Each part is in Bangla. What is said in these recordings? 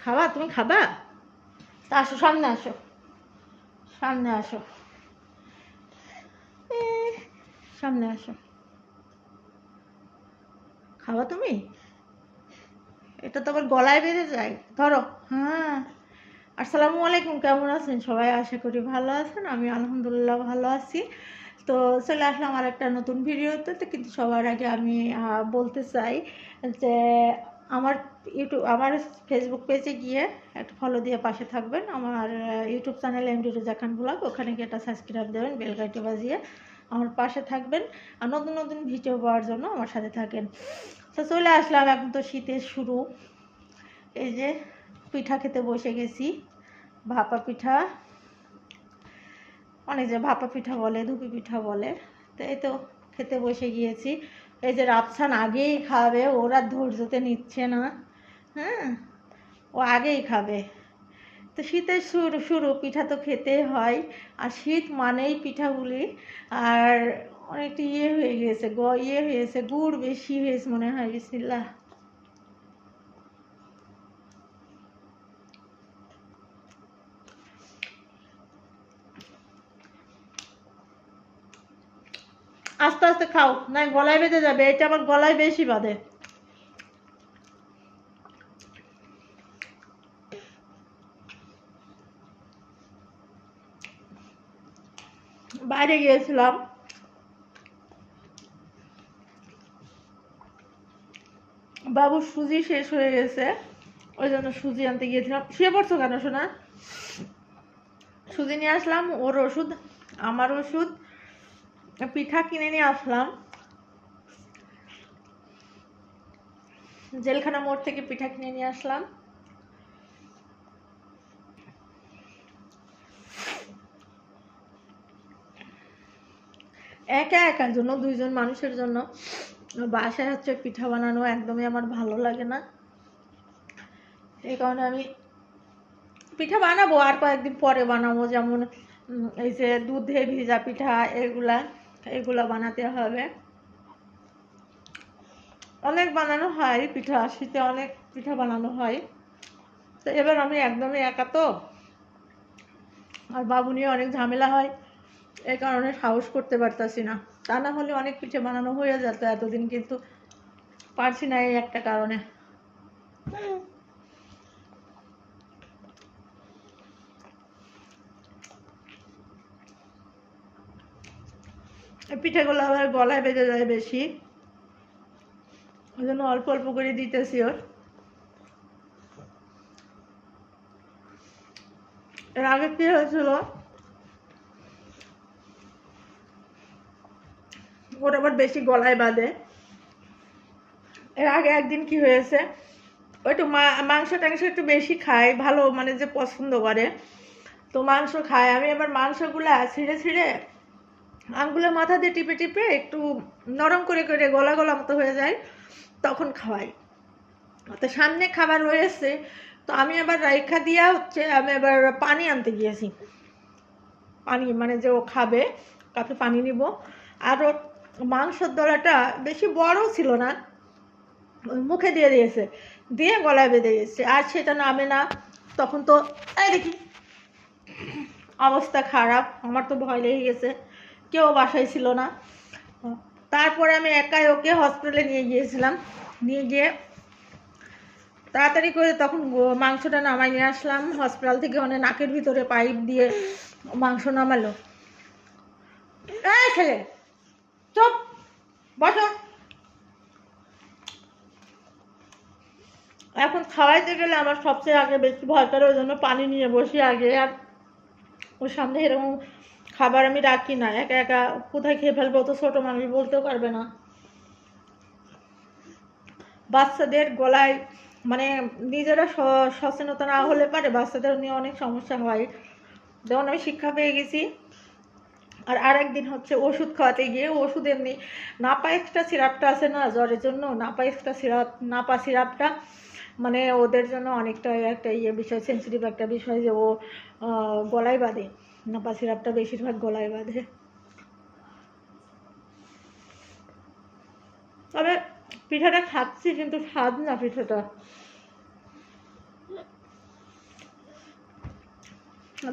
খাবা? তুমি খাবা? তা আসো, সামনে আসো, সামনে আসো, সামনে আসো। খাবা তুমি? এটা তো আবার গলায় বেঁধে যায়, ধরো। হ্যাঁ, আসসালামু আলাইকুম। কেমন আছেন সবাই? আশা করি ভালো আছেন। আমি আলহামদুলিল্লাহ ভালো আছি। তো চলে আসলাম আমার একটা নতুন ভিডিওতে। তো কিন্তু সবার আগে আমি বলতে চাই যে আমার আমার ফেসবুক পেজে গিয়ে একটা ফলো দিয়ে পাশে থাকবেন। আমার ইউটিউব চ্যানেল এমডি রোজা খান ব্লগ, ওখানে গিয়ে একটা সাবস্ক্রাইব দেবেন, বেলঘাটি বাজিয়ে আমার পাশে থাকবেন। আর নতুন নতুন ভিডিও পাওয়ার জন্য আমার সাথে থাকেন। তো চলে আসলাম, এখন তো শীতের শুরু। এই যে পিঠা খেতে বসে গেছি, ভাপা পিঠা, অনেক যে ভাপা পিঠা বলে, ধুপি পিঠা বলে। তো এই তো খেতে বসে গিয়েছি। এই যে রাফসান আগেই খাবে, ওরা ধৈর্যতে নিচ্ছে না। হ্যাঁ, ও আগেই খাবে। তো শীতের শুরু শুরু, পিঠা তো খেতে হয়। আর শীত মানেই পিঠাগুলি। আর অনেকটা হয়ে গিয়েছে, হয়েছে, গুড় বেশি হয়েছে মনে হয়। বিসমিল্লাহ। আস্তে আস্তে খাও, না গলায় বেঁধে যাবে। এটা আমার গলায় বেশি বাঁধে। বাইরে গিয়েছিলাম, বাবুর সুজি শেষ হয়ে গেছে, ওই জন্য সুজি আনতে গিয়েছিলাম। শুয়ে পড়ছো কেন শোনা? সুজি নিয়ে আসলাম, ওর ওষুধ, আমার ওষুধ, পিঠা কিনে নিয়ে আসলাম। জেলখানা মোড় থেকে পিঠা কিনে নিয়ে আসলাম। একা একার জন্য, দুইজন মানুষের জন্য বাসায় হচ্ছে পিঠা বানানো একদমই আমার ভালো লাগে না। এই কারণে আমি পিঠা বানাবো, আর কয়েকদিন পরে বানাবো। যেমন এই যে দুধে ভিজা পিঠা, এগুলা বানাতে হবে। অনেক বানানো হয় পিঠা, শীতে অনেক পিঠা বানানো হয়। তো এবার আমি একদমই একা, তো আর বাবু নিয়ে অনেক ঝামেলা হয়, এই কারণে সাহস করতে পারতাছি না। তা না হলে অনেক পিঠে বানানো হয়ে যেত এতদিন, কিন্তু পারছি না এই একটা কারণে। পিঠেগুলো আবার গলায় বেজে যায় বেশি, ওই জন্য অল্প অল্প করে দিতেছি ওর। এর আগে কি হয়েছিল, ওর আবার বেশি গলায় বাঁধে। এর আগে একদিন কি হয়েছে, ও একটু মাংস টাংস একটু বেশি খায়, ভালো মানে যে পছন্দ করে, তো মাংস খায়। আমি এবার মাংসগুলা ছিঁড়ে ছিঁড়ে আঙুলের মাথা দিয়ে টিপে টিপে একটু নরম করে করে গলা গলা মতো হয়ে যায়, তখন খাওয়াই। তো সামনে খাবার রয়েছে, তো আমি আবার রাইখা দিয়া হচ্ছে আমি এবার পানি আনতে গিয়েছি। পানি মানে যে ও খাবে, কাপে পানি নিব। আর ওর মাংসের দলাটা বেশি বড় ছিল না, ওই মুখে দিয়ে দিয়েছে, দিয়ে গলায় বেঁধে গেছে, আর সেটা নামে না। তখন তো এই দেখি অবস্থা খারাপ, আমার তো ভয় লেগে গেছে, কেউ বাসায় ছিল না। তারপরে আমি একাই ওকে হসপিটালে নিয়ে গিয়েছিলাম। নিয়ে গিয়ে তাড়াতাড়ি করে তখন মাংসটা নামাই নিয়ে আসলাম হসপিটাল থেকে। মানে নাকের ভিতরে পাইপ দিয়ে মাংস নামালো। এই ছেলে, চুপ, বসো। এখন খাওয়াইতে গেলে আমার সবচেয়ে আগে বেশি ভয় করে, ওই জন্য পানি নিয়ে বসি আগে। আর ওর সামনে এরকম খাবার আমি রাখি না, একা একা কোথায় খেয়ে ফেলবো, তো ছোটো মানুষ বলতেও পারবে না। বাচ্চাদের গলায় মানে নিজেরা সচেতনতা না হলে পারে বাচ্চাদের নিয়ে অনেক সমস্যা হয়, যেমন আমি শিক্ষা পেয়ে গেছি। আর আরেকদিন হচ্ছে ওষুধ খাওয়াতে গিয়ে, ওষুধ এমনি নাপা এক্সট্রা সিরাপটা আছে না জ্বরের জন্য, নাপা এক্সট্রা সিরাপ, নাপা সিরাপটা মানে ওদের জন্য অনেকটা একটা বিষয়, সেন্সিটিভ একটা বিষয়, যে ও গলায় বাঁধে। নাপা সিরাপটা বেশিরভাগ গলায় বাঁধে। তবে পিঠাটা খাচ্ছি, কিন্তু স্বাদ না পিঠাটা।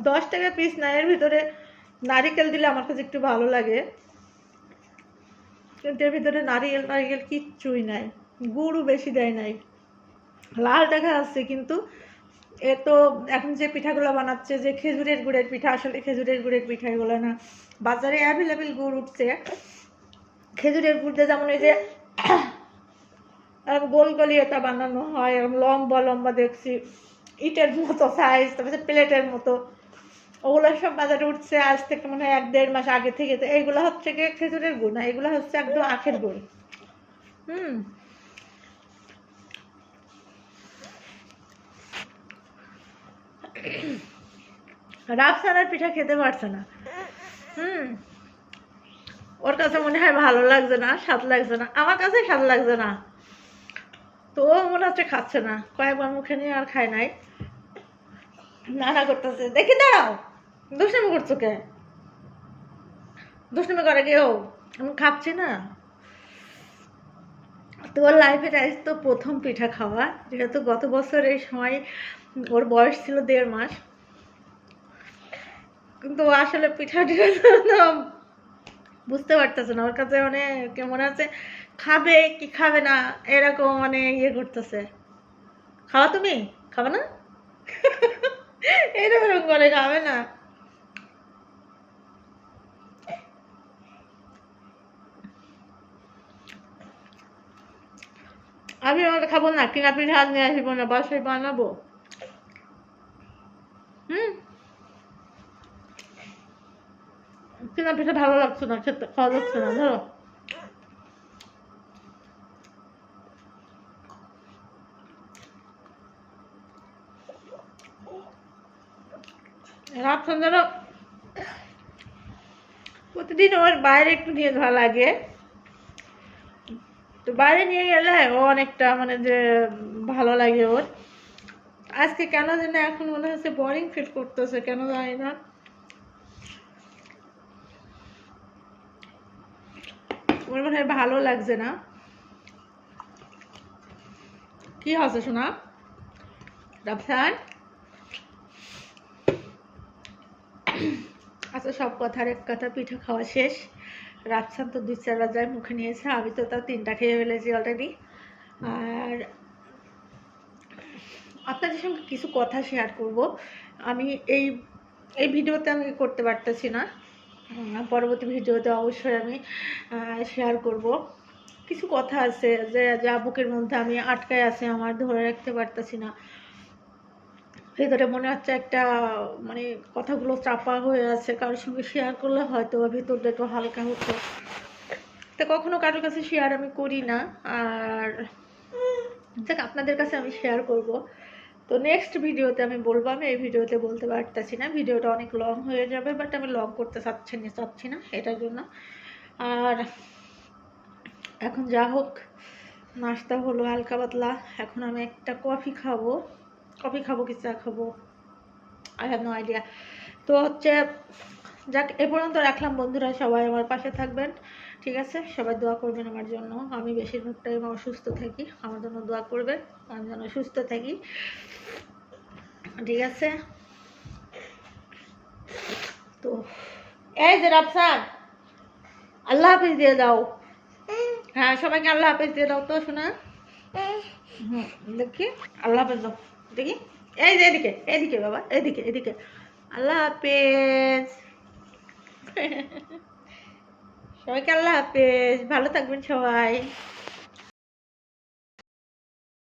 10 টাকা পিস না, এর ভিতরে নারিকেল দিলে আমার কাছে একটু ভালো লাগে, কিন্তু এর ভিতরে নারিকেল কিচ্ছুই নাই, গুড়ও বেশি দেয় নাই। লাল দেখা যাচ্ছে, কিন্তু এ তো এখন যে পিঠাগুলো বানাচ্ছে যে খেজুরের গুড়ের পিঠা, আসলে খেজুরের গুড়ের পিঠা এগুলো না, বাজারে অ্যাভেলেবেল গুড় উঠছে খেজুরের গুড় দিয়ে, যেমন এই যে গোল গলিয়েটা বানানো হয়, এরকম লম্বা লম্বা দেখছি, ইটের মতো সাইজ, তারপরে প্লেটের মতো, ওগুলো সব বাজারে উঠছে আজ থেকে মনে হয় 1-1.5 মাস আগে থেকে। তো এইগুলো হচ্ছে কি খেজুরের গুড় না, এগুলো হচ্ছে একদম আখের গুড়। রাফসানার পিঠা খেতে পারছে না। ওর কাছে মনে হয় ভালো লাগছে না, স্বাদ লাগছে না, আমার কাছে স্বাদ লাগছে না, তো ও মনে হচ্ছে খাচ্ছে না, কয়েকবার মুখে নিয়ে আর খায় নাই, নানা করতেছে। দেখি দাঁড়াও, দুষ্টামি করছো কে? দুষ্টামি করে কেউ? আমি খাচ্ছি না। তোর লাইফের আজ তো প্রথম পিঠা খাওয়া, যেহেতু গত বছর এই সময় ওর বয়স ছিল 1.5 মাস, কিন্তু ও আসলে পিঠা বুঝতে পারতেছে না, ওর কাছে মানে কেমন আছে, খাবে কি খাবে না এরকম মানে ইয়ে করতেছে। খাওয়া তুমি খাবে না? এরকম করে খাবে না। আমি ওটা খাবো না, কিনা পিঠা নিয়ে আসবো না, বাসায় বানাবো। কিনা পিঠা ভালো লাগছে না, খেতে খাওয়া যাচ্ছে না, ধরো। রাখছেন যেন প্রতিদিন ওর বাইরে একটু নিয়ে যাওয়া লাগে, তো বাইরে নিয়ে গেলে ও অনেকটা মানে যে ভালো লাগে ওর। আজকে কেন জানি এখন মনে হচ্ছে বোরিং ফিল করতেছে, কেন জানি না। ওর মনে হয় ভালো লাগছে না। কি হচ্ছে শোনা রাফসান? আচ্ছা, সব কথার এক কথা, পিঠা খাওয়া শেষ। রাফসান তো 2-4 বাজার মুখে নিয়েছে, আমি তো তাও 3টা খেয়ে ফেলেছি অলরেডি। আর আপনাদের সঙ্গে কিছু কথা শেয়ার করব। আমি এই এই ভিডিওতে আমি করতে পারতেছি না, পরবর্তী ভিডিওতে অবশ্যই আমি শেয়ার করব। কিছু কথা আছে যে বুকের মধ্যে আমি আটকায় আছে, আমার ধরে রাখতে পারতেছি না, ভেতরে মনে হচ্ছে একটা মানে কথাগুলো চাপা হয়ে আছে, কারোর সঙ্গে শেয়ার করলে হয়তো ভেতরটা একটু হালকা হতো, তো কখনো কারোর কাছে শেয়ার আমি করি না। আর দেখ, আপনাদের কাছে আমি শেয়ার করব, তো নেক্সট ভিডিওতে আমি বলবো। আমি এই ভিডিওতে বলতে পারতেছি না, ভিডিওটা অনেক লং হয়ে যাবে, বাট আমি লং করতে চাচ্ছি না এটার জন্য। আর এখন যা হোক, নাস্তা হলো হালকা পাতলা, এখন আমি একটা কফি খাবো কি চা খাবো, আই হ্যাভ নো আইডিয়া। তো হচ্ছে যাক, এ পর্যন্ত রাখলাম বন্ধুরা, সবাই আমার পাশে থাকবেন, ঠিক আছে? সবাই দোয়া করবেন আমার জন্য, আমি বেশিরভাগ টাইম অসুস্থ থাকি, আমার জন্য দোয়া করবেন, আমি যেন সুস্থ থাকি, ঠিক আছে? তো এই যে রাফসান, আল্লাহ হাফিজ দিয়ে দাও। হ্যাঁ, সবাইকে আল্লাহ হাফিজ দিয়ে দাও তো শোনা। দেখি, আল্লাহ হাফিজ দাও দেখি। এই যে এদিকে এদিকে বাবা, এদিকে এদিকে, আল্লাহ হাফিজ। সবাইকে আল্লাহ হাফিজ, ভালো থাকবেন সবাই।